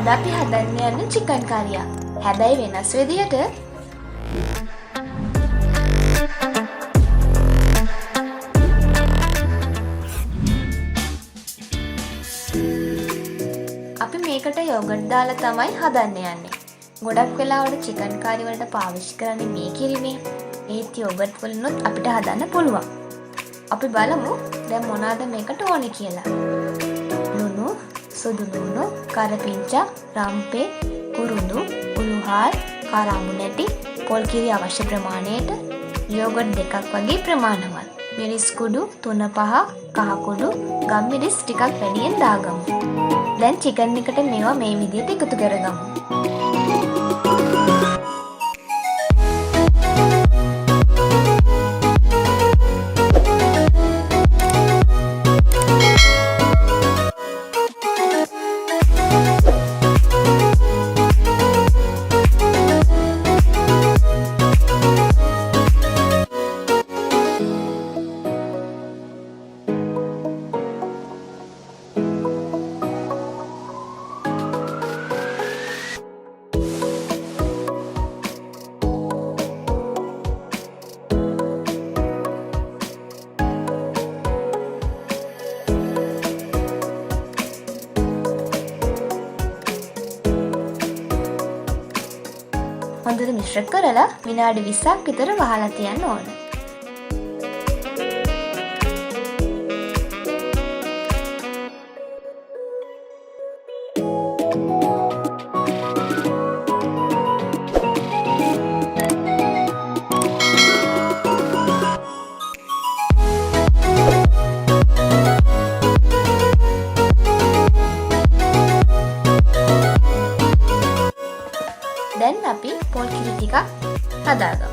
අද අපි හදන්න යන්නේ chicken curry. හැබැයි වෙනස් විදියට. අපි මේකට yogurt දාලා තමයි හදන්න යන්නේ. ගොඩක් වෙලාවට chicken curry වලට පාවිච්චි කරන්නේ මේ කිරිනේ. ඒත් yogurt වලිනුත් අපිට හදන්න පුළුවන්. අපි බලමු දැන් මොනවාද මේකට ඕනේ කියලා. ලුණු, සුදු ලුණු, කරපිංචා, රම්පේ, කුරුඳු, උළුහාල්, කරාඹු නැටි, පොල් කිරි අවශ්‍ය ප්‍රමාණයට, යෝගට් 2ක් වගේ ප්‍රමාණවත්. මිරිස් කුඩු 3-5, කහ කුඩු, ගම්මිරිස් ටිකක් වැඩියෙන් දාගමු. දැන් chicken එකට මේවා මේ විදිහට එකතු කරගමු. හොඳට මිශ්‍ර කරලා විනාඩි 20ක් විතර වහලා තියන්න ඕන. දැන් අපි පොල් කිරි ටිකක් හදාගමු.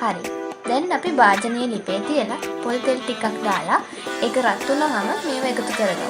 හරි. දැන් අපි භාජනයේ ලිපේ තියලා පොල් තෙල් ටිකක් දාලා ඒක රත් වුණාම මේව එකතු කරගමු.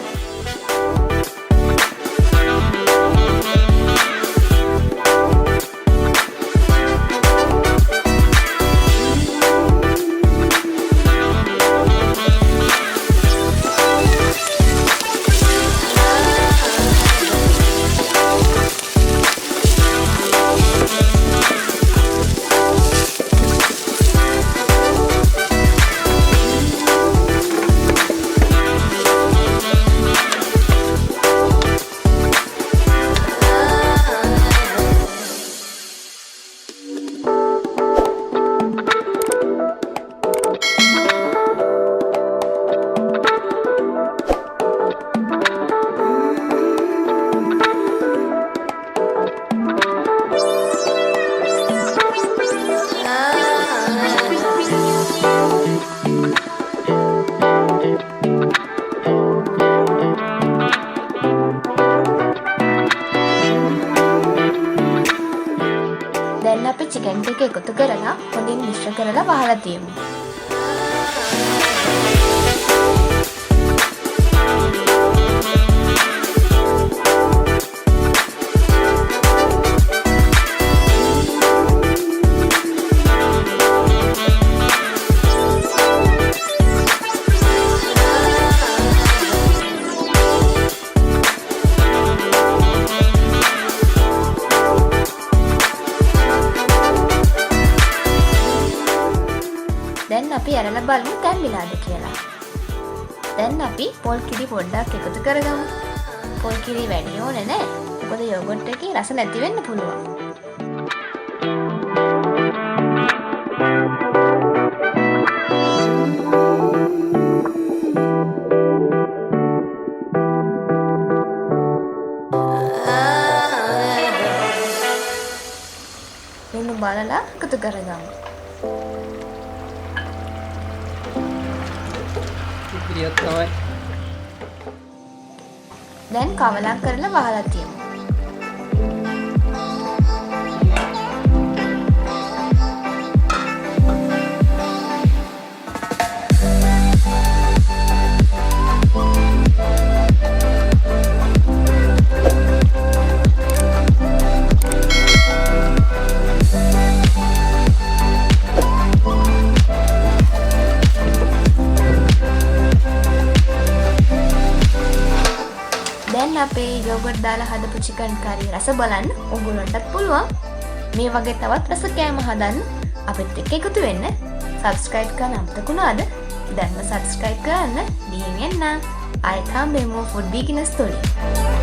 දැන් අපි chicken ටික එකතු කරලා හොඳින් මිශ්‍ර කරලා වහලා තියමු. දැන් අපි අරලා බලමු තැම්බිලාද කියලා. දැන් අපි පොල් කිරි පොඩ්ඩක් එකතු කරගමු. පොල් කිරි වැඩි ඕනේ නැහැ. මොකද යෝගට් එකේ රස නැති වෙන්න පුළුවන්. ලුණු බලලා එකතු කරගමු. දැන් කවලක් කරලා වහලා තියමු. යෝගට් දාලා හදපු චිකන් කරි රස බලන්න ඔයගොල්ලන්ටත් පුළුවන්. මේ වගේ තවත් රස කෑම හදන්න අපිත් එක්ක එකතු වෙන්න. සබ්ස්ක්‍රයිබ් කරන්න අමතකුණාද? දැන්ම සබස්ක්‍රයිබ් කරන්න. ඩීඑන් එන්න. ආයෙත් හම්බෙමු ෆුඩ් බිග්නර්ස් තුලින්.